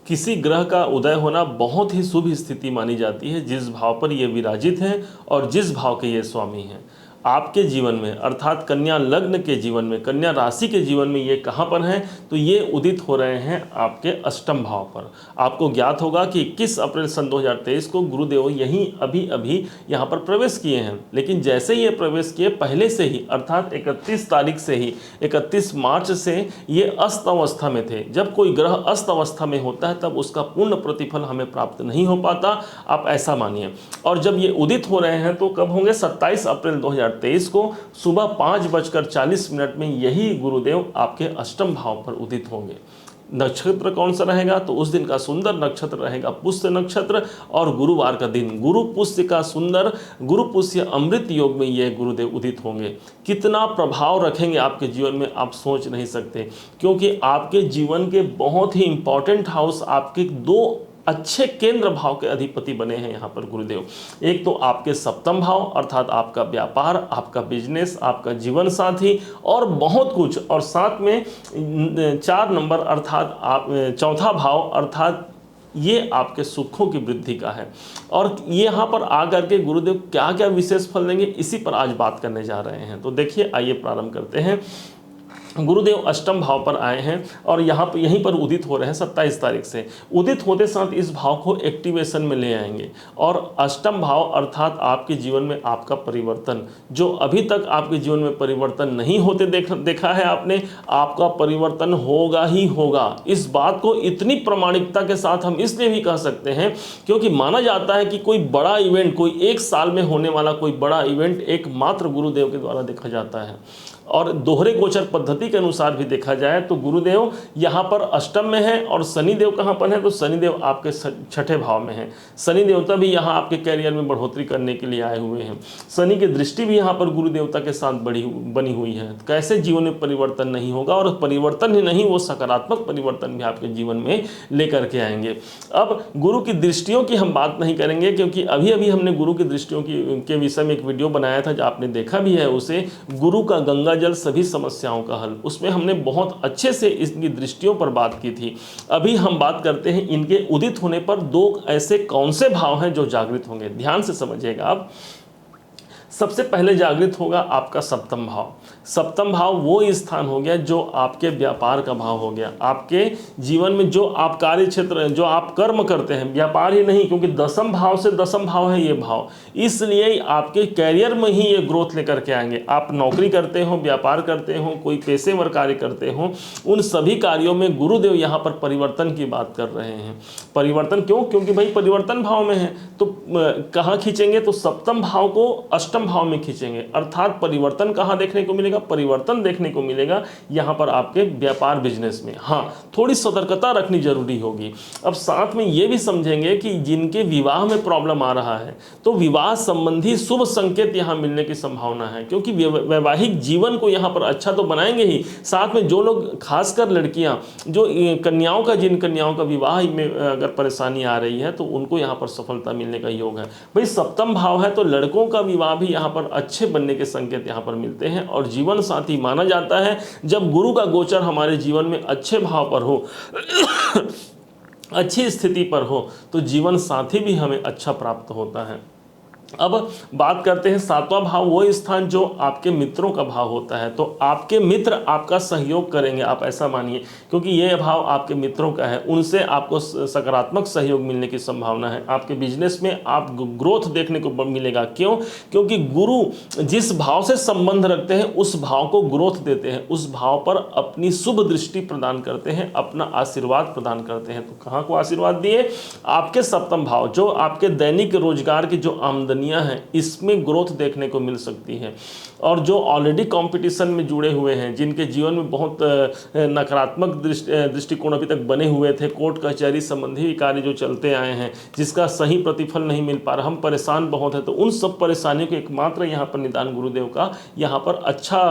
किसी ग्रह का उदय होना बहुत ही शुभ स्थिति मानी जाती है जिस भाव पर ये विराजित हैं और जिस भाव के ये स्वामी हैं। आपके जीवन में अर्थात कन्या लग्न के जीवन में, कन्या राशि के जीवन में ये कहाँ पर हैं, तो ये उदित हो रहे हैं आपके अष्टम भाव पर। आपको ज्ञात होगा कि 21 अप्रैल सन 2023 को गुरुदेव यहीं अभी अभी यहाँ पर प्रवेश किए हैं, लेकिन जैसे ये प्रवेश किए पहले से ही अर्थात 31 तारीख से ही 31 मार्च से ये अस्त अवस्था में थे। जब कोई ग्रह अस्त अवस्था में होता है तब उसका पूर्ण प्रतिफल हमें प्राप्त नहीं हो पाता, आप ऐसा मानिए। और जब ये उदित हो रहे हैं तो कब होंगे, 27 अप्रैल 2023 को सुबह 5:40 में यही गुरुदेव आपके अष्टम भाव पर उदित होंगे। नक्षत्र कौन सा रहेगा, तो उस दिन का सुंदर नक्षत्र रहेगा पुष्य नक्षत्र, और गुरुवार का दिन गुरु पुष्य का सुंदर गुरु पुष्य अमृत योग में ये गुरुदेव उदित होंगे। कितना प्रभाव रखेंगे आपके जीवन में आप सोच नहीं सकते, क्योंकि आपके जीवन के बहुत ही इंपॉर्टेंट हाउस, आपके दो अच्छे केंद्र भाव के अधिपति बने हैं यहाँ पर गुरुदेव। एक तो आपके सप्तम भाव अर्थात आपका व्यापार, आपका बिजनेस, आपका जीवन साथी और बहुत कुछ, और साथ में 4 नंबर अर्थात आप चौथा भाव अर्थात ये आपके सुखों की वृद्धि का है। और ये यहाँ पर आकर के गुरुदेव क्या क्या विशेष फल देंगे, इसी पर आज बात करने जा रहे हैं। तो देखिए, आइए प्रारंभ करते हैं। गुरुदेव अष्टम भाव पर आए हैं और यहाँ पर यहीं पर उदित हो रहे हैं 27 तारीख से। उदित होते साथ इस भाव को एक्टिवेशन में ले आएंगे, और अष्टम भाव अर्थात आपके जीवन में आपका परिवर्तन, जो अभी तक आपके जीवन में परिवर्तन नहीं होते देखा है आपने, आपका परिवर्तन होगा ही होगा। इस बात को इतनी प्रामाणिकता के साथ हम इसलिए भी कह सकते हैं क्योंकि माना जाता है कि कोई बड़ा इवेंट, कोई एक साल में होने वाला कोई बड़ा इवेंट एकमात्र गुरुदेव के द्वारा देखा जाता है। और दोहरे गोचर पद्धति के अनुसार भी देखा जाए तो गुरुदेव यहाँ पर अष्टम में है और शनिदेव कहाँ पर है, तो शनिदेव आपके छठे भाव में है। शनि देवता भी यहाँ आपके कैरियर में बढ़ोतरी करने के लिए आए हुए हैं। शनि की दृष्टि भी यहाँ पर गुरु देवता के साथ बनी हुई है। कैसे जीवन में परिवर्तन नहीं होगा, और परिवर्तन ही नहीं, वो सकारात्मक परिवर्तन भी आपके जीवन में लेकर के आएंगे। अब गुरु की दृष्टियों की हम बात नहीं करेंगे, क्योंकि अभी अभी हमने गुरु की दृष्टियों के विषय में एक वीडियो बनाया था, जो आपने देखा भी है उसे, गुरु का गंगा जल सभी समस्याओं का हल। उसमें हमने बहुत अच्छे से इनकी दृष्टियों पर बात की थी। अभी हम बात करते हैं इनके उदित होने पर 2 ऐसे कौन से भाव हैं जो जागृत होंगे। ध्यान से समझिएगा आप। सबसे पहले जागृत होगा आपका सप्तम भाव। सप्तम भाव वो स्थान हो गया जो आपके व्यापार का भाव हो गया। आपके जीवन में जो आप कार्य क्षेत्र, जो आप कर्म करते हैं, व्यापार ही नहीं, क्योंकि दसम भाव से दसम भाव है ये भाव, इसलिए आपके कैरियर में ही ये ग्रोथ लेकर के आएंगे। आप नौकरी करते हो, व्यापार करते हो, कोई पेशेवर कार्य करते हो, उन सभी कार्यों में गुरुदेव यहाँ पर परिवर्तन की बात कर रहे हैं। परिवर्तन क्यों? क्योंकि भाई परिवर्तन भाव में है, तो कहाँ खींचेंगे, तो सप्तम भाव को अष्टम भाव में खींचेंगे। अर्थात परिवर्तन कहाँ देखने को मिलेगा, परिवर्तन देखने को मिलेगा यहाँ पर आपके व्यापार बिजनेस में। हाँ, थोड़ी सतर्कता रखनी जरूरी होगी। अब साथ में ये भी समझेंगे कि जिनके विवाह में प्रॉब्लम आ रहा है, तो विवाह संबंधी शुभ संकेत यहाँ मिलने की संभावना है, क्योंकि वैवाहिक जीवन को यहाँ पर अच्छा तो बनाएंगे ही, साथ में जो लोग, खासकर लड़कियां, जो कन्याओं का, जिन कन्याओं का विवाह में अगर परेशानी आ रही है, तो उनको यहाँ पर सफलता मिलने का योग है। भाई सप्तम भाव है तो लड़कों का विवाह भी यहाँ पर अच्छे बनने के संकेत यहाँ पर मिलते हैं। और जीवन साथी माना जाता है जब गुरु का गोचर हमारे जीवन में अच्छे भाव पर हो अच्छी स्थिति पर हो, तो जीवन साथी भी हमें अच्छा प्राप्त होता है। अब बात करते हैं सातवां भाव, वो स्थान जो आपके मित्रों का भाव होता है। तो आपके मित्र आपका सहयोग करेंगे, आप ऐसा मानिए, क्योंकि ये भाव आपके मित्रों का है, उनसे आपको सकारात्मक सहयोग मिलने की संभावना है। आपके बिजनेस में आप ग्रोथ देखने को मिलेगा। क्यों? क्योंकि गुरु जिस भाव से संबंध रखते हैं उस भाव को ग्रोथ देते हैं, उस भाव पर अपनी शुभ दृष्टि प्रदान करते हैं, अपना आशीर्वाद प्रदान करते हैं। तो कहाँ को आशीर्वाद दिए? आपके सप्तम भाव, जो आपके दैनिक रोजगार की जो आमदनी हैं, इसमें ग्रोथ देखने को मिल सकती है। और जो ऑलरेडी कंपटीशन में जुड़े हुए हैं, जिनके जीवन में बहुत नकारात्मक दृष्टिकोण अभी तक बने हुए थे, कोर्ट कचहरी संबंधी कार्य जो चलते आए हैं, जिसका सही प्रतिफल नहीं मिल पा रहा, हम परेशान बहुत हैं, तो उन सब परेशानियों को एकमात्र यहाँ पर निदान गुरुदेव का यहाँ पर अच्छा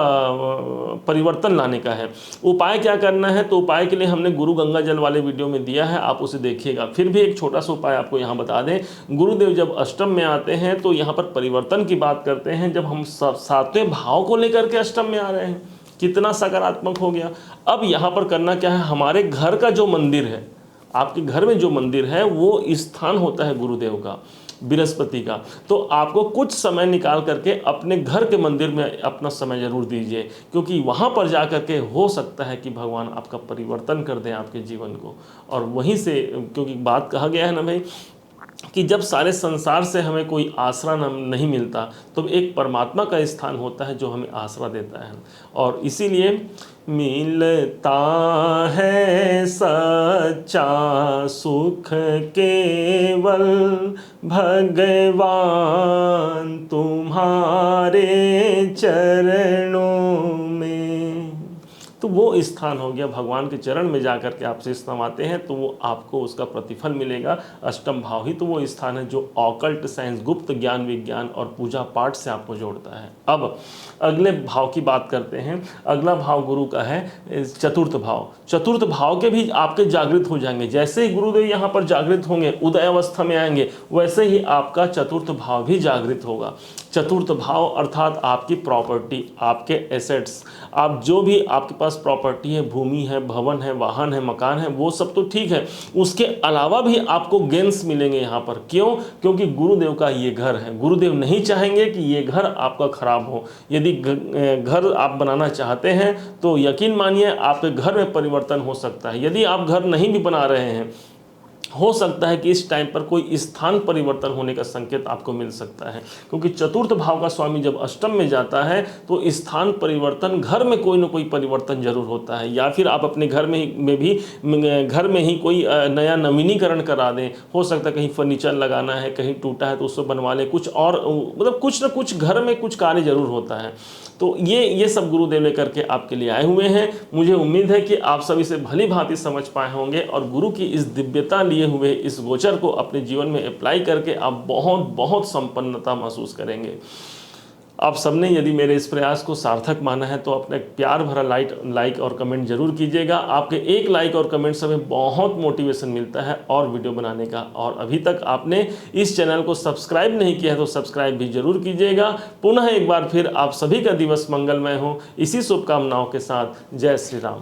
परिवर्तन लाने का है। उपाय क्या करना है? तो उपाय के लिए हमने गुरु गंगा जल वाले वीडियो में दिया है, आप उसे देखिएगा। फिर भी एक छोटा सा उपाय आपको यहाँ बता दें। गुरुदेव जब अष्टम में आते हैं तो यहाँ पर परिवर्तन की बात करते हैं। जब हम सातवें भाव को लेकर के अष्टम में आ रहे हैं, कितना सकारात्मक हो गया। अब यहाँ पर करना क्या है, हमारे घर का जो मंदिर है आपके घर में जो मंदिर है वो स्थान होता है गुरुदेव का, बृहस्पति का। तो आपको कुछ समय निकाल करके अपने घर के मंदिर में अपना समय जरूर दीजिए, क्योंकि वहाँ पर जा कर के हो सकता है कि भगवान आपका परिवर्तन कर दें आपके जीवन को। और वहीं से, क्योंकि बात कहा गया है ना भाई कि जब सारे संसार से हमें कोई आसरा नहीं मिलता, तो एक परमात्मा का स्थान होता है जो हमें आसरा देता है। और इसीलिए मिलता है सच्चा सुख केवल भगवान तुम्हारे चरणों में। तो वो स्थान हो गया, भगवान के चरण में जाकर के आपसे समाते हैं तो वो आपको उसका प्रतिफल मिलेगा। अष्टम भाव ही तो वो स्थान है जो ऑकल्ट साइंस, गुप्त ज्ञान, विज्ञान और पूजा पाठ से आपको जोड़ता है। अब अगले भाव की बात करते हैं। अगला भाव गुरु का है चतुर्थ भाव। चतुर्थ भाव के भी आपके जागृत हो जाएंगे। जैसे ही गुरुदेव यहाँ पर जागृत होंगे, उदय अवस्था में आएंगे, वैसे ही आपका चतुर्थ भाव भी जागृत होगा। चतुर्थ भाव अर्थात आपकी प्रॉपर्टी, आपके एसेट्स, आप जो भी आपके पास प्रॉपर्टी है, भूमि है, भवन है, वाहन है, मकान है, वो सब तो ठीक है, उसके अलावा भी आपको गेन्स मिलेंगे यहाँ पर। क्यों? क्योंकि गुरुदेव का ये घर है। गुरुदेव नहीं चाहेंगे कि ये घर आपका खराब हो। यदि घर आप बनाना चाहते हैं तो यकीन मानिए आपके घर में परिवर्तन हो सकता है। यदि आप घर नहीं भी बना रहे हैं, हो सकता है कि इस टाइम पर कोई स्थान परिवर्तन होने का संकेत आपको मिल सकता है, क्योंकि चतुर्थ भाव का स्वामी जब अष्टम में जाता है तो स्थान परिवर्तन, घर में कोई ना कोई परिवर्तन जरूर होता है। या फिर आप अपने घर में भी घर में ही कोई नया नवीनीकरण करा दें। हो सकता है कहीं फर्नीचर लगाना है, कहीं टूटा है तो उसको बनवा लें, कुछ और, मतलब कुछ ना कुछ घर में कुछ कार्य जरूर होता है। तो ये सब गुरुदेव लेकर के आपके लिए आए हुए हैं। मुझे उम्मीद है कि आप सभी से भली भांति समझ पाए होंगे और गुरु की इस दिव्यता लिए हुए इस गोचर को अपने जीवन में अप्लाई करके आप बहुत बहुत संपन्नता महसूस करेंगे। आप सबने यदि मेरे इस प्रयास को सार्थक माना है तो अपना एक प्यार भरा लाइक और कमेंट जरूर कीजिएगा। आपके एक लाइक और कमेंट से हमें बहुत मोटिवेशन मिलता है और वीडियो बनाने का। और अभी तक आपने इस चैनल को सब्सक्राइब नहीं किया है तो सब्सक्राइब भी जरूर कीजिएगा। पुनः एक बार फिर आप सभी का दिवस मंगलमय हो, इसी शुभकामनाओं के साथ। जय श्री राम।